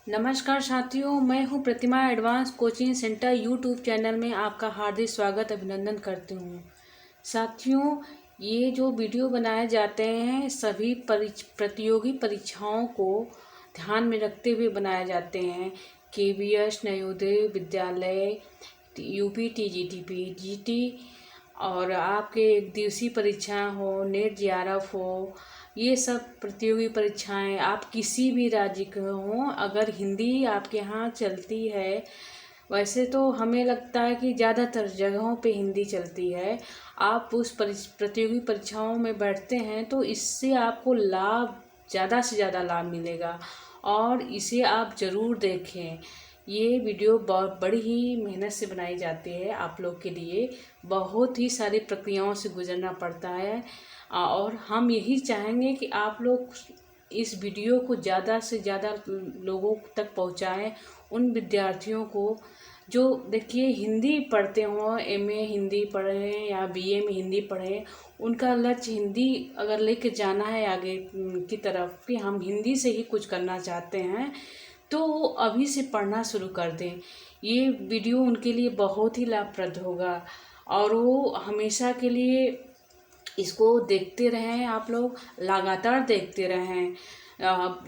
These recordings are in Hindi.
नमस्कार साथियों, मैं हूं Pratima advance coaching centre YouTube channel में आपका हार्दिक स्वागत अभिनंदन करती हूं। साथियों, ये जो वीडियो बनाए जाते हैं सभी प्रतियोगी परीक्षाओं को ध्यान में रखते हुए बनाए जाते हैं। KVS, Navodaya Vidyalaya, UP TGT, PGT और आपके एक दिवसीय परीक्षा हो, नेट जेआरएफ हो, ये सब प्रतियोगी परीक्षाएं आप किसी भी राज्य के हों, अगर हिंदी आपके यहाँ चलती है, वैसे तो हमें लगता है कि ज़्यादातर जगहों पे हिंदी चलती है। आप उस प्रतियोगी परीक्षाओं में बैठते हैं तो इससे आपको लाभ, ज़्यादा से ज़्यादा लाभ मिलेगा और इसे आप ज़रूर देखें। ये वीडियो बहुत बड़ी ही मेहनत से बनाई जाती है। आप लोग के लिए बहुत ही सारी प्रक्रियाओं से गुजरना पड़ता है और हम यही चाहेंगे कि आप लोग इस वीडियो को ज़्यादा से ज़्यादा लोगों तक पहुंचाएं, उन विद्यार्थियों को जो देखिए हिंदी पढ़ते हों, एमए हिंदी पढ़ें या बीए में हिंदी पढ़ें, उनका लक्ष्य हिंदी अगर लेके जाना है आगे की तरफ कि हम हिंदी से ही कुछ करना चाहते हैं, तो वो अभी से पढ़ना शुरू कर दें। ये वीडियो उनके लिए बहुत ही लाभप्रद होगा और वो हमेशा के लिए इसको देखते रहें। आप लोग लगातार देखते रहें।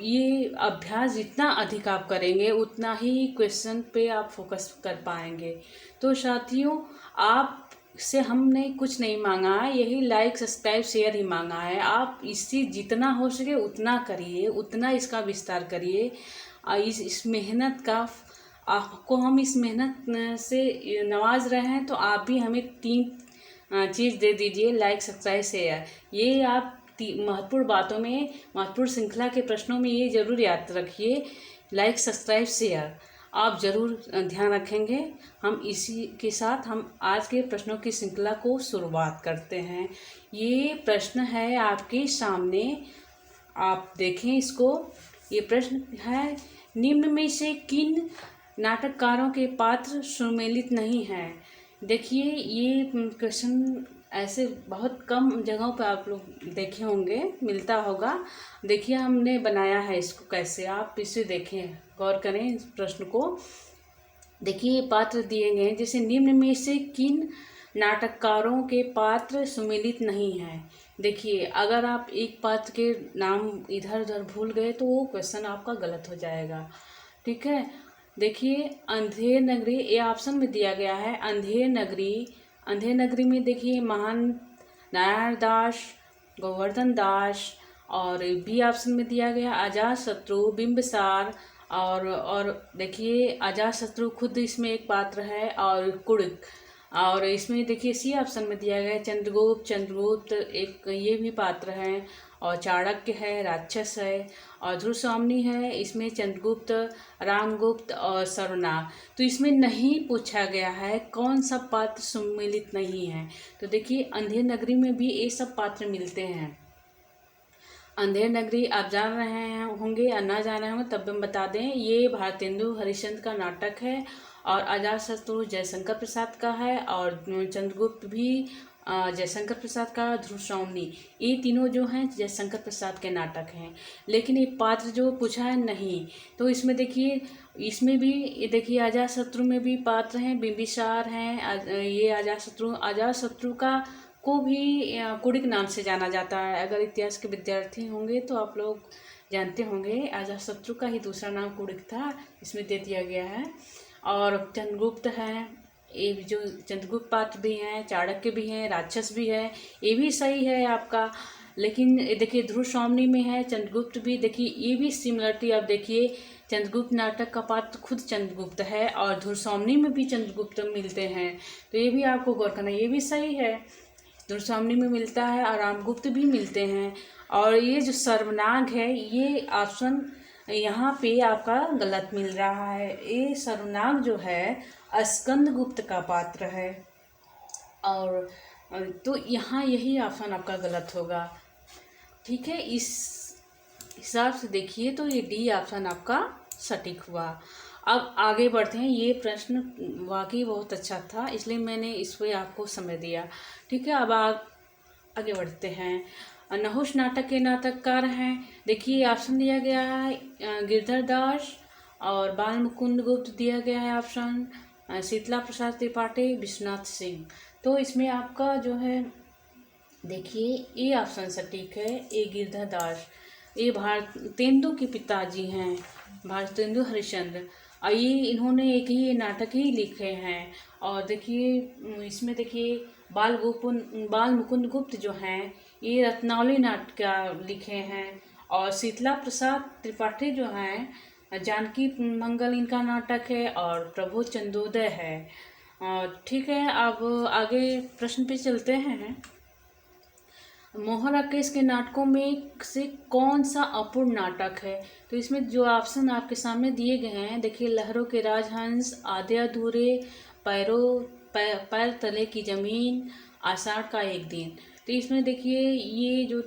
ये अभ्यास जितना अधिक आप करेंगे उतना ही क्वेश्चन पे आप फोकस कर पाएंगे। तो साथियों, आप से हमने कुछ नहीं मांगा है, यही लाइक सब्सक्राइब शेयर ही मांगा है। आप इससे जितना हो सके उतना करिए, उतना इसका विस्तार करिए। इस मेहनत का आपको हम इस मेहनत से नवाज रहे हैं, तो आप भी हमें 3 चीज़ दे दीजिए, लाइक सब्सक्राइब शेयर। ये आप महत्वपूर्ण बातों में, महत्वपूर्ण श्रृंखला के प्रश्नों में ये जरूर याद रखिए, लाइक सब्सक्राइब शेयर आप ज़रूर ध्यान रखेंगे। हम इसी के साथ हम आज के प्रश्नों की श्रृंखला को शुरुआत करते हैं। ये प्रश्न है आपके सामने, आप देखें इसको। ये प्रश्न है, निम्न में से किन नाटककारों के पात्र सुमेलित नहीं हैं? देखिए, ये क्वेश्चन ऐसे बहुत कम जगहों पर आप लोग देखे होंगे, मिलता होगा। देखिए हमने बनाया है इसको कैसे, आप इसे देखें, गौर करें इस प्रश्न को। देखिए ये पात्र दिए गए हैं, जैसे निम्न में से किन नाटककारों के पात्र सुमेलित नहीं हैं। देखिए अगर आप एक पात्र के नाम इधर उधर भूल गए तो वो क्वेश्चन आपका गलत हो जाएगा, ठीक है। देखिए अंधेर नगरी, ये ऑप्शन में दिया गया है अंधेर नगरी। अंधेर नगरी में देखिए महान नारायण दास, गोवर्धन दास, और बी ऑप्शन में दिया गया अजातशत्रु, बिंबिसार, और देखिए अजातशत्रु खुद इसमें एक पात्र है, और कुड़िक। और इसमें देखिए सी ऑप्शन में दिया गया है चंद्रगुप्त एक ये भी पात्र हैं, और चाणक्य है, राक्षस है, और ध्रुवस्वामिनी है, इसमें चंद्रगुप्त, रामगुप्त और सर्वनाग। तो इसमें नहीं पूछा गया है कौन सा पात्र सम्मिलित नहीं है। तो देखिए अंधेर नगरी में भी ये सब पात्र मिलते हैं। अंधेर नगरी आप जान रहे हैं होंगे या ना जान रहे होंगे तब हम बता दें, ये भारतेंदु हरिश्चंद्र का नाटक है, और अजातशत्रु जयशंकर प्रसाद का है, और चंद्रगुप्त भी जयशंकर प्रसाद का, ध्रुवस्वामिनी, ये तीनों जो हैं जयशंकर प्रसाद के नाटक हैं। लेकिन ये पात्र जो पूछा है नहीं, तो इसमें देखिए, इसमें भी ये देखिए अजातशत्रु में भी पात्र हैं, बिंबिसार हैं, ये अजातशत्रु का को भी कुड़िक नाम से जाना जाता है। अगर इतिहास के विद्यार्थी होंगे तो आप लोग जानते होंगे, अजातशत्रु का ही दूसरा नाम कुड़िक था, इसमें दे दिया गया है। और चंद्रगुप्त हैं, ये जो चंद्रगुप्त पात्र भी हैं, चाणक्य भी हैं, राक्षस भी है, ये भी सही है आपका। लेकिन देखिए ध्रुवस्वामिनी में है चंद्रगुप्त भी, देखिए ये भी सिमिलरिटी आप देखिए, चंद्रगुप्त नाटक का पात्र खुद चंद्रगुप्त है, और ध्रुवस्वामिनी में भी चंद्रगुप्त मिलते हैं, तो ये भी आपको गौर करना, ये भी सही है, ध्रुवस्वामिनी में मिलता है, और रामगुप्त भी मिलते हैं। और ये जो सर्वनाग है, ये ऑप्शन यहाँ पे आपका गलत मिल रहा है। ये सर्वनाग जो है स्कंदगुप्त का पात्र है, और तो यहाँ यही ऑप्शन आपका गलत होगा, ठीक है। इस हिसाब से देखिए तो ये डी ऑप्शन आपका सटीक हुआ। अब आगे बढ़ते हैं। ये प्रश्न वाकई बहुत अच्छा था, इसलिए मैंने इस पर आपको समय दिया, ठीक है। अब आगे बढ़ते हैं। नहुष नाटक के नाटककार हैं, देखिए ऑप्शन दिया गया है गिरधर दास, और बाल मुकुंद गुप्त दिया गया है ऑप्शन, शीतला प्रसाद त्रिपाठी, विश्वनाथ सिंह। तो इसमें आपका जो है देखिए ए ऑप्शन सटीक है, ए गिरधर दास। ये भारतेंदु के पिताजी हैं, भारतेंदु हरिश्चंद्र। और ये इन्होंने एक ही नाटक ही लिखे हैं। और देखिए इसमें देखिए बाल मुकुंद गुप्त जो हैं ये रत्नावली नाटक लिखे हैं। और शीतला प्रसाद त्रिपाठी जो हैं जानकी मंगल इनका नाटक है, और प्रभु चंदोदय है। और ठीक है, अब आगे प्रश्न पे चलते हैं। मोहन राकेश के नाटकों में से कौन सा अपूर्ण नाटक है? तो इसमें जो ऑप्शन आपके सामने दिए गए हैं देखिए, लहरों के राजहंस, आधे अधूरे, पैर तले की जमीन, आषाढ़ का एक दिन। तो इसमें देखिए ये जो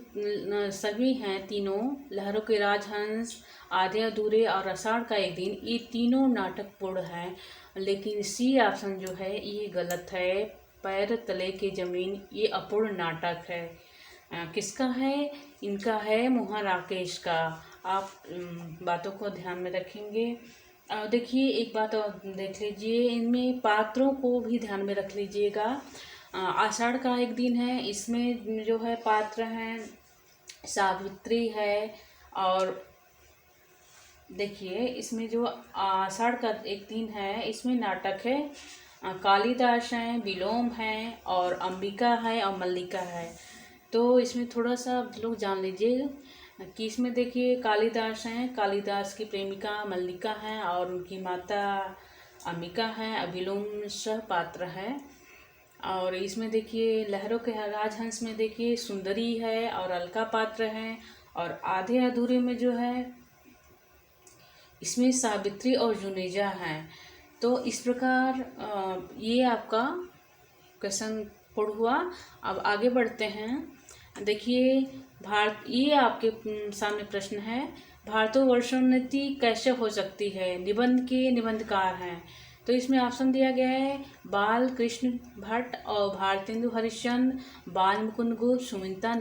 सभी हैं तीनों, लहरों के राजहंस, आधे अधूरे और आषाढ़ का एक दिन, ये तीनों नाटक पूर्ण हैं। लेकिन सी ऑप्शन जो है ये गलत है, पैर तले की जमीन ये अपूर्ण नाटक है। किसका है? इनका है मोहन राकेश का। आप बातों को ध्यान में रखेंगे। देखिए एक बात और देख लीजिए, इनमें पात्रों को भी ध्यान में रख लीजिएगा। आषाढ़ का एक दिन है, इसमें जो है पात्र हैं सावित्री है। और देखिए इसमें जो आषाढ़ का एक दिन है इसमें नाटक है कालिदास हैं, विलोम हैं, और अंबिका है और मल्लिका है। तो इसमें थोड़ा सा आप लोग जान लीजिए कि इसमें देखिए कालिदास हैं, कालिदास की प्रेमिका मल्लिका हैं और उनकी माता अंबिका हैं, अभिलोम सह पात्र है। और इसमें देखिए लहरों के राजहंस में देखिए सुंदरी है और अलका पात्र हैं। और आधे अधूरे में जो है इसमें सावित्री और जुनेजा हैं। तो इस प्रकार ये आपका क्वेश्चन पूर्ण हुआ। अब आगे बढ़ते हैं। देखिए ये आपके सामने प्रश्न है, भारतवर्षोन्नति कैसे हो सकती है? निबंध के निबंधकार हैं। तो इसमें ऑप्शन दिया गया है बाल कृष्ण भट्ट और भारतेंदु हरिश्चंद्र, बाल मुकुंद गुप्त, सुमित्रा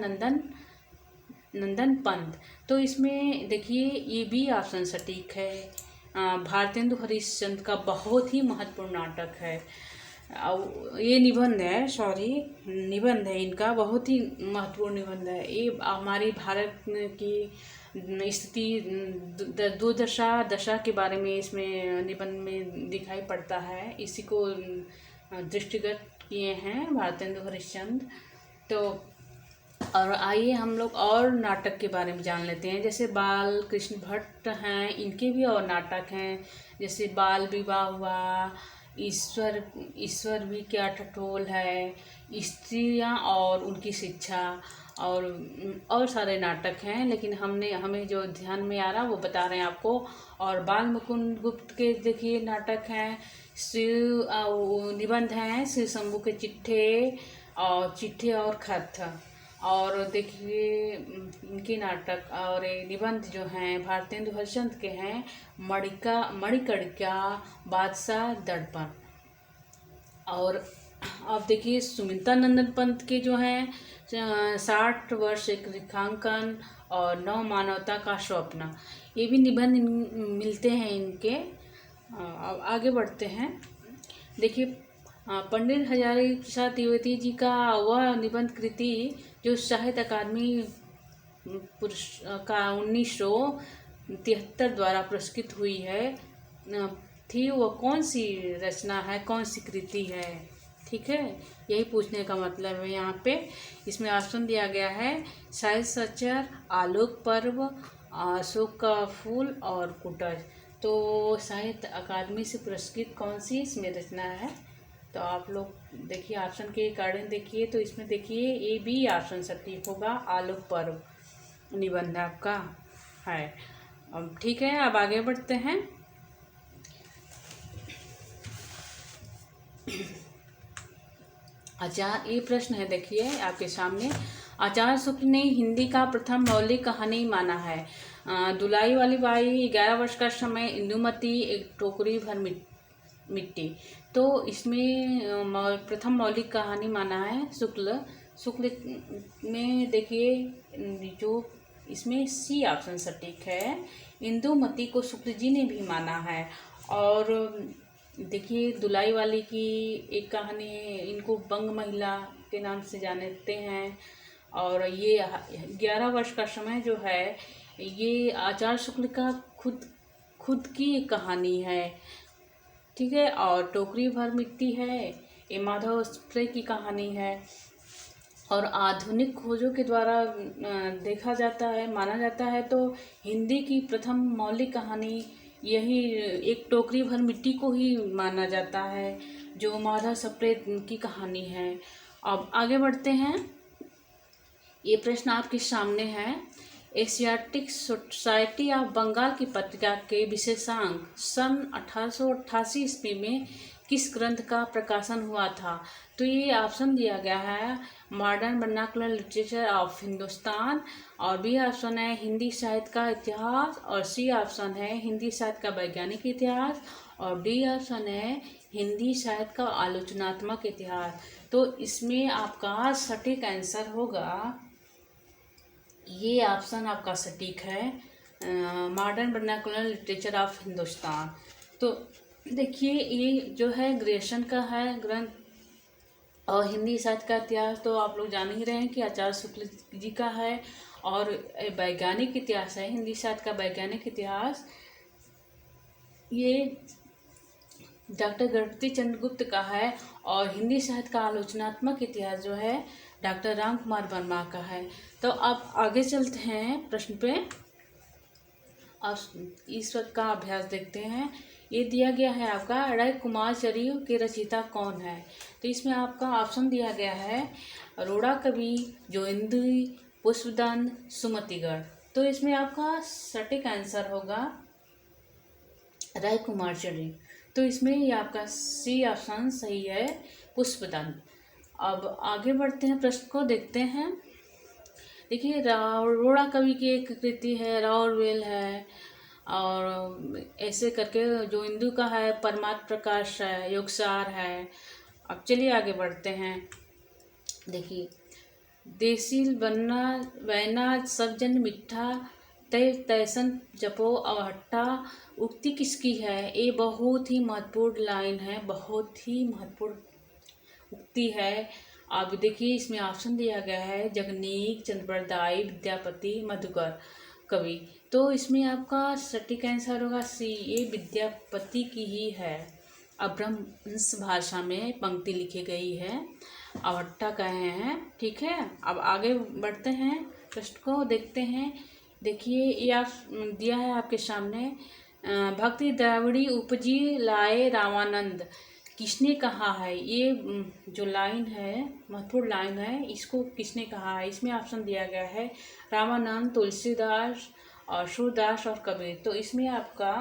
नंदन पंत। तो इसमें देखिए ये भी ऑप्शन सटीक है। भारतेंदु हरिश्चंद्र का बहुत ही महत्वपूर्ण नाटक है। ये निबंध है, निबंध है इनका, बहुत ही महत्वपूर्ण निबंध है। ये हमारी भारत की स्थिति दशा के बारे में इसमें निबंध में दिखाई पड़ता है। इसी को दृष्टिगत किए हैं भारतेंदु हरिश्चंद्र। तो और आइए हम लोग और नाटक के बारे में जान लेते हैं। जैसे बाल कृष्ण भट्ट हैं, इनके भी और नाटक हैं, जैसे बाल विवाह हुआ, ईश्वर भी क्या ठठोल है, स्त्रियां और उनकी शिक्षा, और सारे नाटक हैं। लेकिन हमें जो ध्यान में आ रहा वो बता रहे हैं आपको। और बाल मुकुंद गुप्त के देखिए नाटक हैं, निबंध हैं श्री शंभू के चिट्ठे और खत। और देखिए इनके नाटक और निबंध जो हैं भारतेंदु हरिश्चंद्र के हैं, मणिकर्णिका, बादशाह, दर्पण। और अब देखिए सुमित्रा नंदन पंत के जो हैं 60 वर्ष एक रेखांकन और नव मानवता का स्वप्न, ये भी निबंध मिलते हैं इनके। अब आगे बढ़ते हैं। देखिए पंडित हजारी प्रसाद द्विवेदी जी का वह निबंध कृति जो साहित्य अकादमी का 1973 द्वारा पुरस्कृत हुई है थी, वो कौन सी रचना है, कौन सी कृति है? ठीक है, यही पूछने का मतलब है यहाँ पे। इसमें ऑप्शन दिया गया है साहित्य सचर, आलोक पर्व, अशोक का फूल और कुटज। तो साहित्य अकादमी से पुरस्कृत कौन सी इसमें रचना है? तो आप लोग देखिए ऑप्शन के अकॉर्डिंग देखिए, तो इसमें देखिए ये भी ऑप्शन सटीक होगा, आलोक पर्व निबंध आपका है। अब ठीक है, अब आगे बढ़ते हैं। ये प्रश्न है देखिए आपके सामने, आचार्य शुक्ल ने हिंदी का प्रथम मौलिक कहानी माना है। दुलाई वाली बाई, 11 वर्ष का समय, इंदुमती, एक टोकरी भर मिट्टी। तो इसमें प्रथम मौलिक कहानी माना है शुक्ल में देखिए जो इसमें सी ऑप्शन सटीक है, इंदुमती को शुक्ल जी ने भी माना है। और देखिए दुलाई वाली की एक कहानी है, इनको बंग महिला के नाम से जानते हैं। और ये 11 वर्ष का समय जो है ये आचार्य शुक्ल का खुद की एक कहानी है, ठीक है। और टोकरी भर मिट्टी है, ये माधव स्प्रे की कहानी है। और आधुनिक खोजों के द्वारा देखा जाता है, माना जाता है तो हिंदी की प्रथम मौलिक कहानी यही एक टोकरी भर मिट्टी को ही माना जाता है, जो माधव स्प्रे की कहानी है। अब आगे बढ़ते हैं। ये प्रश्न आपके सामने है। एशियाटिक सोसाइटी ऑफ बंगाल की पत्रिका के विशेषांक सन 1888 ईस्वी में किस ग्रंथ का प्रकाशन हुआ था? तो ये ऑप्शन दिया गया है modern vernacular literature of Hindustan, और बी ऑप्शन है हिंदी साहित्य का इतिहास, और सी ऑप्शन है हिंदी साहित्य का वैज्ञानिक इतिहास, और डी ऑप्शन है हिंदी साहित्य का आलोचनात्मक इतिहास। तो इसमें आपका सटीक आंसर होगा, ये ऑप्शन आपका सटीक है, modern vernacular literature of Hindustan. तो देखिए ये जो है ग्रेजुएशन का है ग्रंथ, और हिंदी साहित्य का इतिहास तो आप लोग जान ही रहे हैं कि आचार्य शुक्ल जी का है। और वैज्ञानिक इतिहास है, हिंदी साहित्य का वैज्ञानिक इतिहास, ये डॉक्टर गणपति चंद्र गुप्त का है। और हिंदी साहित्य का आलोचनात्मक इतिहास जो है डॉक्टर राम कुमार वर्मा का है। तो अब आगे चलते हैं प्रश्न पे। अब इस वक्त का अभ्यास देखते हैं। ये दिया गया है आपका राय कुमारचर्य के रचयिता कौन है? तो इसमें आपका ऑप्शन दिया गया है अरोड़ा कवि, जोइंद्री, पुष्पदंत, सुमतिगढ़। तो इसमें आपका सटीक आंसर होगा राय कुमारचर्य। तो इसमें ये आपका सी ऑप्शन सही है, पुष्पदंत। अब आगे बढ़ते हैं, प्रश्न को देखते हैं। देखिए अरोड़ा कवि की एक कृति है राउरवेल है, और ऐसे करके जो इंदु का है परमात्म प्रकाश है, योगसार है। अब चलिए आगे बढ़ते हैं। देखिए देसील बनना वैना सब जन मिठा तय तैसन जपो अवहट्टा, उक्ति किसकी है? ये बहुत ही महत्वपूर्ण लाइन है, बहुत ही महत्वपूर्ण उक्ति है। अब देखिए इसमें ऑप्शन दिया गया है जगनीक, चंद्रप्रदायी, विद्यापति, मधुकर कवि। तो इसमें आपका सटीक आंसर होगा सी, ये विद्यापति की ही है। अभ्रंश भाषा में पंक्ति लिखी गई है, अवट्टा कहे हैं, ठीक है। अब आगे बढ़ते हैं, प्रश्न को देखते हैं। देखिए ये आप दिया है आपके सामने, भक्ति द्राविड़ी उपजी लाए रामानंद, किसने कहा है? ये जो लाइन है महत्वपूर्ण लाइन है, इसको किसने कहा है? इसमें ऑप्शन दिया गया है रामानंद, तुलसीदास, और सूरदास और कबीर। तो इसमें आपका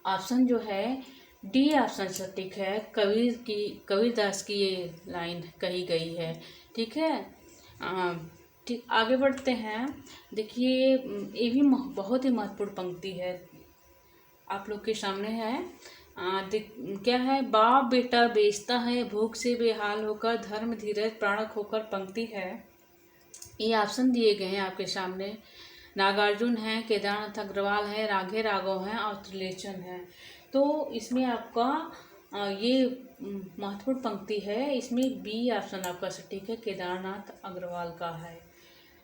ऑप्शन जो है डी ऑप्शन सटीक है, कबीरदास की ये लाइन कही गई है, ठीक है। ठीक, आगे बढ़ते हैं। देखिए ये भी बहुत ही महत्वपूर्ण पंक्ति है, आप लोग के सामने है। क्या है? बाप बेटा बेचता है भूख से बेहाल होकर, धर्म धीरज प्राण खोकर, पंक्ति है। ये ऑप्शन दिए गए हैं आपके सामने। नागार्जुन है, केदारनाथ अग्रवाल है, राघे राघव हैं, और त्रिलोचन है। तो इसमें आपका ये महत्वपूर्ण पंक्ति है, इसमें बी ऑप्शन आपका सटीक है, केदारनाथ अग्रवाल का है।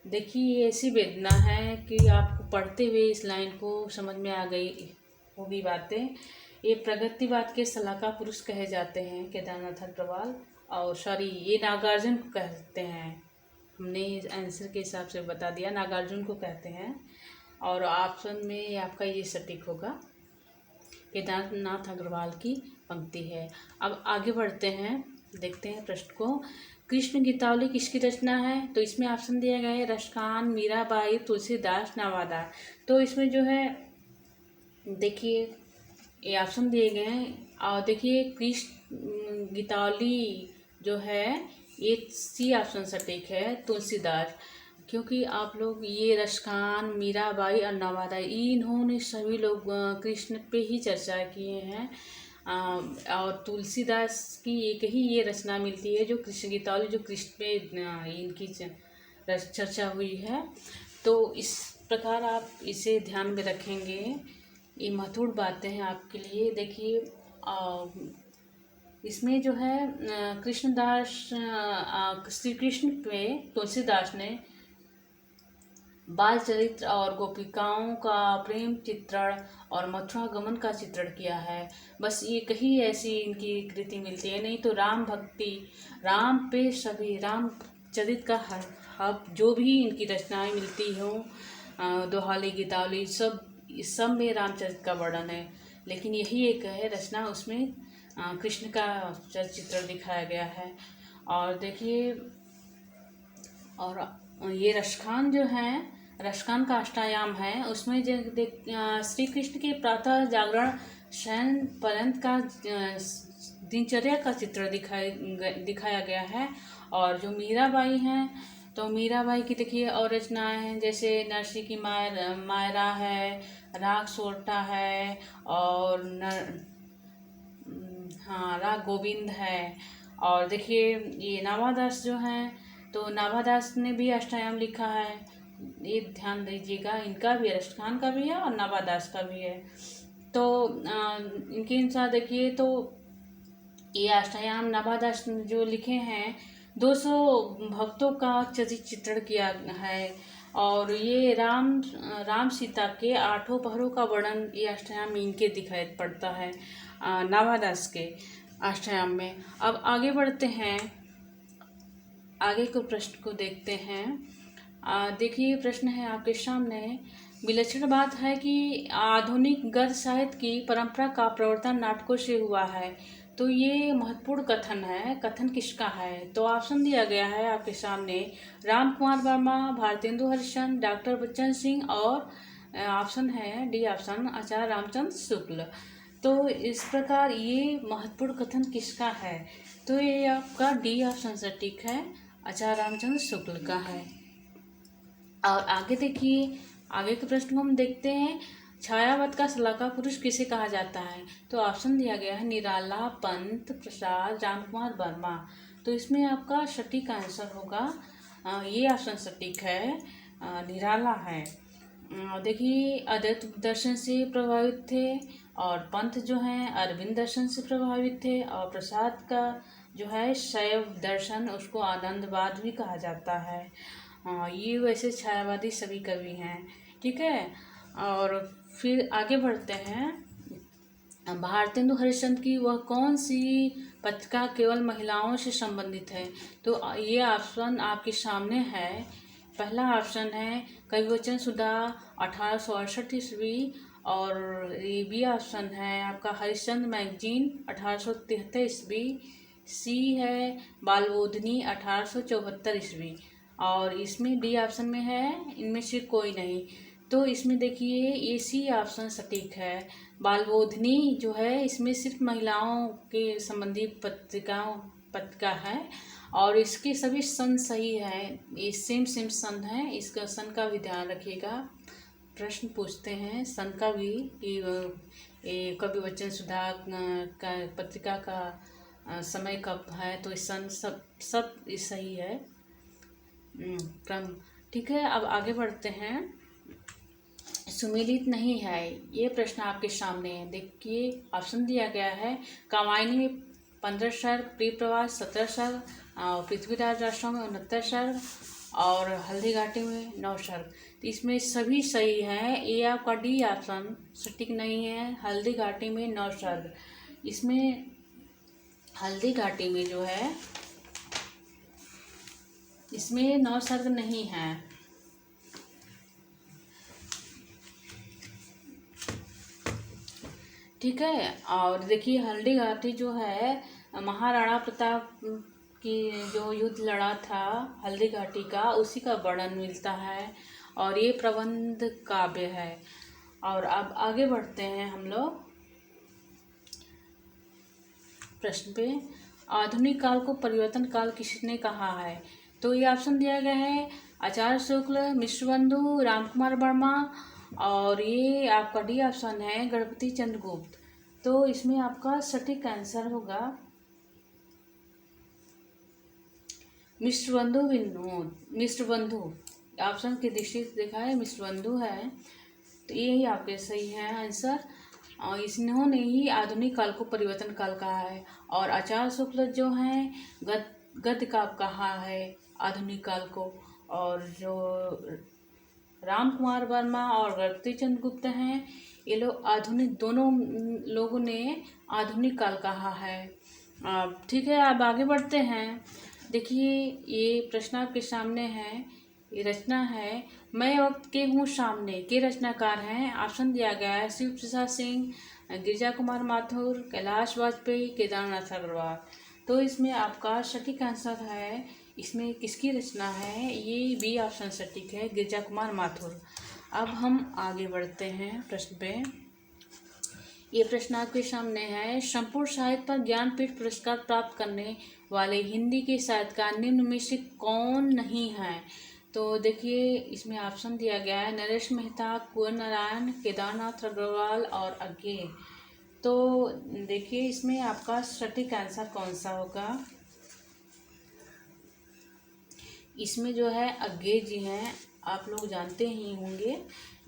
देखिए ये ऐसी वेदना है कि आपको पढ़ते हुए इस लाइन को समझ में आ गई होगी बातें। ये प्रगतिवाद के सलाहकार पुरुष कहे जाते हैं केदारनाथ अग्रवाल, और सॉरी ये नागार्जुन को कहते हैं, हमने आंसर के हिसाब से बता दिया, नागार्जुन को कहते हैं। और ऑप्शन में आपका ये सटीक होगा, केदारनाथ अग्रवाल की पंक्ति है। अब आगे बढ़ते हैं, देखते हैं प्रश्न को। कृष्ण गीतावली किसकी रचना है? तो इसमें ऑप्शन दिया गया है रसखान, मीराबाई, तुलसीदास, नवादार। तो इसमें जो है देखिए ये ऑप्शन दिए गए हैं, और देखिए कृष्ण गीतावली जो है ये सी ऑप्शन सटीक है, तुलसीदास। क्योंकि आप लोग ये रसखान, मीराबाई और नवादा इन्होंने सभी लोग कृष्ण पे ही चर्चा किए हैं, और तुलसीदास की एक ही ये रचना मिलती है जो कृष्ण गीतावली, जो कृष्ण पे इनकी चर्चा हुई है। तो इस प्रकार आप इसे ध्यान में रखेंगे, ये महत्वपूर्ण बातें हैं आपके लिए। देखिए इसमें जो है कृष्णदास श्री कृष्ण पे तुलसीदास ने बाल चरित्र और गोपिकाओं का प्रेम चित्रण और मथुरा गमन का चित्रण किया है। बस ये कहीं ऐसी इनकी कृति मिलती है, नहीं तो राम भक्ति, राम पे सभी राम चरित्र का हर जो भी इनकी रचनाएं मिलती हों, दोहाली गीतावली सब में रामचरित्र का वर्णन है। लेकिन यही एक है रचना, उसमें कृष्ण का चित्रण दिखाया गया है। और देखिए, और ये रसखान जो है, रसखान का अष्टायाम है, उसमें श्री कृष्ण के प्रातः जागरण शयन पर्यंत का दिनचर्या का चित्र दिखाया गया है। और जो मीराबाई हैं, तो मीराबाई की देखिए और रचनाएं हैं, जैसे नरसी की मायरा है, राग सोरठा है, और राग गोविंद है। और देखिए ये नाभादास जो हैं, तो नाभादास ने भी अष्टायाम लिखा है, ये ध्यान दीजिएगा, इनका भी रसखान का भी है और नाभादास का भी है। तो इनके अनुसार देखिए, तो ये अष्टायाम नाभादास जो लिखे हैं 200 भक्तों का चित्रण किया है। और ये राम सीता के 8 पहरों का वर्णन ये अष्टायाम इनके दिखाई पड़ता है, नाभादास के अष्टायाम में। अब आगे बढ़ते हैं, आगे के प्रश्न को देखते हैं। देखिए प्रश्न है आपके सामने, विलक्षण बात है कि आधुनिक गद्य साहित्य की परंपरा का प्रवर्तन नाटकों से हुआ है। तो ये महत्वपूर्ण कथन है, कथन किसका है? तो ऑप्शन दिया गया है आपके सामने, राम कुमार वर्मा, भारतेंदु हरिश्चंद्र, डॉक्टर बच्चन सिंह, और ऑप्शन है डी ऑप्शन, आचार्य रामचंद्र शुक्ल। तो इस प्रकार ये महत्वपूर्ण कथन किसका है? तो ये आपका डी ऑप्शन सटीक है, आचार्य रामचंद्र शुक्ल का है। और आगे देखिए, आगे के प्रश्न को हम देखते हैं, छायावत का सलाहकार पुरुष किसे कहा जाता है? तो ऑप्शन दिया गया है निराला, पंत, प्रसाद, रामकुमार वर्मा। तो इसमें आपका सटीक आंसर होगा, ये ऑप्शन सटीक है, निराला है। देखिए अद्वैत दर्शन से प्रभावित थे, और पंत जो हैं अरविंद दर्शन से प्रभावित थे, और प्रसाद का जो है शैव दर्शन, उसको आनंदवाद भी कहा जाता है। ये वैसे छायावादी सभी कवि हैं, ठीक है। और फिर आगे बढ़ते हैं, भारतेंदु हरिश्चंद्र की वह कौन सी पत्रिका केवल महिलाओं से संबंधित है? तो ये ऑप्शन आपके सामने है। पहला ऑप्शन है कविवचन सुधा 1868 ईस्वी, और ये बी ऑप्शन है आपका हरिश्चंद्र मैगजीन 1873 ईस्वी, सी है बालबोधिनी 1874 ईस्वी, और इसमें डी ऑप्शन में है इनमें से कोई नहीं। तो इसमें देखिए ये सी ऑप्शन सटीक है, बालबोधिनी जो है इसमें सिर्फ महिलाओं के संबंधी पत्रिका है, और इसके सभी सन सही है, ये सेम सन है, इसका सन का भी ध्यान रखिएगा। प्रश्न पूछते हैं सन का भी, कि कवि वचन सुधा का पत्रिका का समय कब है, तो इस सन सब सही है, क्रम, ठीक है। अब आगे बढ़ते हैं, सुमेलित नहीं है, ये प्रश्न आपके सामने है। देखिए ऑप्शन दिया गया है, कामायनी में 15 सर्ग, प्रिय प्रवास 17 सर्ग, और पृथ्वीराज राष्ट्रों में 69 सर्ग, और हल्दी घाटी में 9 सर्ग। तो इसमें सभी सही है, ये आपका डी ऑप्शन सटीक नहीं है, हल्दी घाटी में 9 सर्ग। इसमें हल्दी घाटी में जो है इसमें 9 सर्ग नहीं है। ठीक है। और देखिए हल्दी घाटी जो है, महाराणा प्रताप की जो युद्ध लड़ा था हल्दी घाटी का, उसी का वर्णन मिलता है, और ये प्रबंध काव्य है। और अब आगे बढ़ते हैं हम लोग प्रश्न पे, आधुनिक काल को परिवर्तन काल किसने कहा है? तो ये ऑप्शन दिया गया है, आचार्य शुक्ल, मिश्रबंधु, रामकुमार वर्मा, और ये आपका डी ऑप्शन है गणपति चंद्रगुप्त। तो इसमें आपका सटीक आंसर होगा मिश्रबंधु। ऑप्शन की दृष्टि से देखा है मिश्रबंधु है, तो यही आपके सही है आंसर। और इन्होंने ही आधुनिक काल को परिवर्तन काल कहा है। और आचार्य शुक्ल जो हैं गद्य काव्य कहा है आधुनिक काल को। और जो राम कुमार वर्मा और गणपति चंद्र गुप्त हैं, ये लोग आधुनिक, दोनों लोगों ने आधुनिक काल कहा है। ठीक है, अब आगे बढ़ते हैं। देखिए ये प्रश्न आपके सामने है, ये रचना है मैं वक्त के हूँ सामने के रचनाकार हैं। ऑप्शन दिया गया है शिव प्रसाद सिंह, गिरिजा कुमार माथुर, कैलाश वाजपेयी, केदारनाथ अग्रवाल। तो इसमें आपका सटीक आंसर है, इसमें किसकी रचना है, ये बी ऑप्शन सटीक है, गिरिजा कुमार माथुर। अब हम आगे बढ़ते हैं प्रश्न पे। ये प्रश्न आपके सामने है, संपूर्ण साहित्य पर ज्ञानपीठ पुरस्कार प्राप्त करने वाले हिंदी के साहित्यकार निम्न में से कौन नहीं है। तो देखिए इसमें ऑप्शन दिया गया है नरेश मेहता, कुंवर नारायण, केदारनाथ अग्रवाल और अज्ञे। तो देखिए इसमें आपका सटीक आंसर कौन सा होगा। इसमें जो है अज्ञे जी हैं, आप लोग जानते ही होंगे,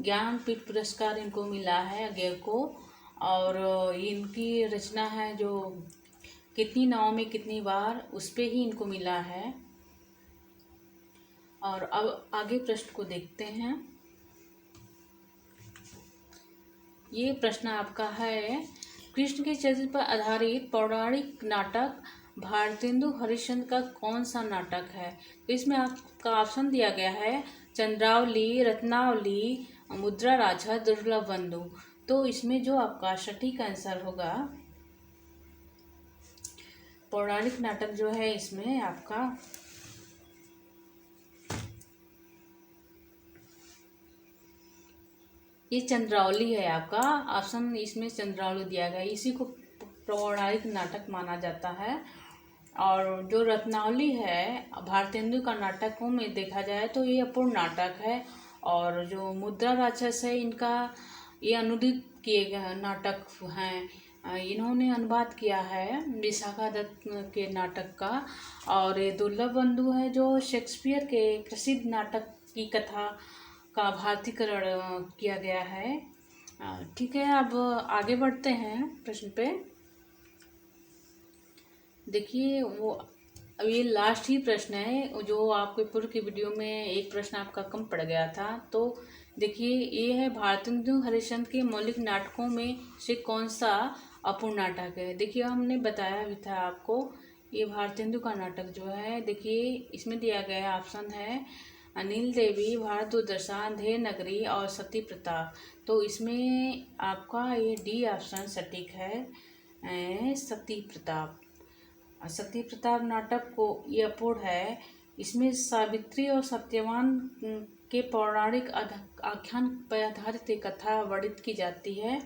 ज्ञानपीठ पुरस्कार इनको मिला है अज्ञे को। और इनकी रचना है जो कितनी नाव में कितनी बार, उस पे ही इनको मिला है। और अब आगे प्रश्न को देखते हैं। ये प्रश्न आपका है, कृष्ण के चरित्र पर आधारित पौराणिक नाटक भारतेंदु हरिश्चंद्र का कौन सा नाटक है। तो इसमें आपका ऑप्शन दिया गया है चंद्रावली, रत्नावली, मुद्रा राजा, दुर्लभ बंधु। तो इसमें जो आपका सटीक आंसर होगा, पौराणिक नाटक जो है इसमें आपका ये चंद्रावली है। आपका ऑप्शन इसमें चंद्रावली दिया गया, इसी को पौराणिक नाटक माना जाता है। और जो रत्नावली है भारतेंदु का नाटकों में देखा जाए तो ये अपूर्ण नाटक है। और जो मुद्रा राक्षस है इनका ये अनुदित किए गए नाटक हैं, इन्होंने अनुवाद किया है विशाखा दत्त के नाटक का। और ये दुर्लभ बंधु है जो शेक्सपियर के प्रसिद्ध नाटक की कथा का भारतीकरण किया गया है। ठीक है, अब आगे बढ़ते हैं प्रश्न पे। देखिए वो अब ये लास्ट ही प्रश्न है, जो आपके पूर्व की वीडियो में एक प्रश्न आपका कम पड़ गया था। तो देखिए ये है, भारतेंदु हरिश्चंद्र के मौलिक नाटकों में से कौन सा अपूर्ण नाटक है। देखिए हमने बताया भी था आपको, ये भारतेंदु का नाटक जो है, देखिए इसमें दिया गया ऑप्शन है अनिल देवी, भारत दुर्दशा, धेर नगरी और सती प्रताप। तो इसमें आपका ये डी ऑप्शन सटीक है, सती प्रताप। सती प्रताप नाटक को ये अपूर्ण है, इसमें सावित्री और सत्यवान के पौराणिक आख्यान पर आधारित एक कथा वर्णित की जाती है।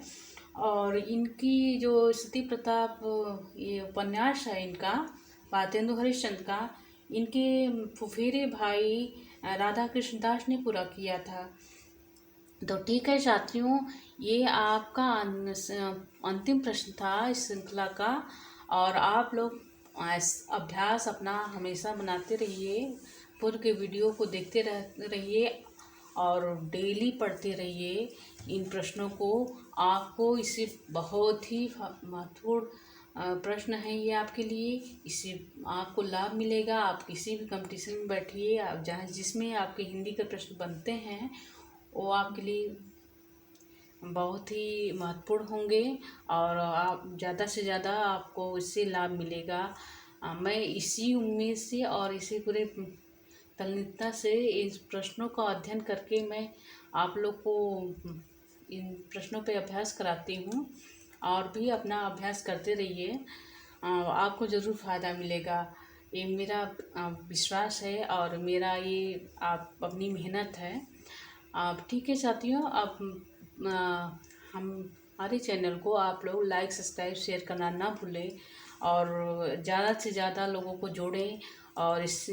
और इनकी जो सती प्रताप ये उपन्यास है इनका, भारतेंदु हरिश्चंद्र का, इनके फुफेरे भाई राधा कृष्ण दास ने पूरा किया था। तो ठीक है साथियों, ये आपका अंतिम प्रश्न था इस श्रृंखला का। और आप लोग अभ्यास अपना हमेशा बनाते रहिए, पूर्व के वीडियो को देखते रहिए और डेली पढ़ते रहिए इन प्रश्नों को। आपको इससे बहुत ही महत्वपूर्ण प्रश्न है ये आपके लिए, इससे आपको लाभ मिलेगा। आप किसी भी कंपटीशन में बैठिए, आप जहाँ जिसमें आपके हिंदी के प्रश्न बनते हैं वो आपके लिए बहुत ही महत्वपूर्ण होंगे और आप ज़्यादा से ज़्यादा आपको इससे लाभ मिलेगा। मैं इसी उम्मीद से और इसी पूरे तल्लीनता से इस प्रश्नों का अध्ययन करके मैं आप लोग को इन प्रश्नों पे अभ्यास कराती हूँ। और भी अपना अभ्यास करते रहिए, आपको ज़रूर फ़ायदा मिलेगा, ये मेरा विश्वास है और मेरा ये आप अपनी मेहनत है। अब ठीक है साथियों, अब हमारे चैनल को आप लोग लाइक, सब्सक्राइब, शेयर करना ना भूलें और ज़्यादा से ज़्यादा लोगों को जोड़ें और इस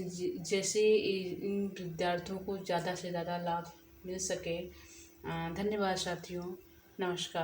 जैसे इन विद्यार्थियों को ज़्यादा से ज़्यादा लाभ मिल सके। धन्यवाद साथियों, नमस्कार।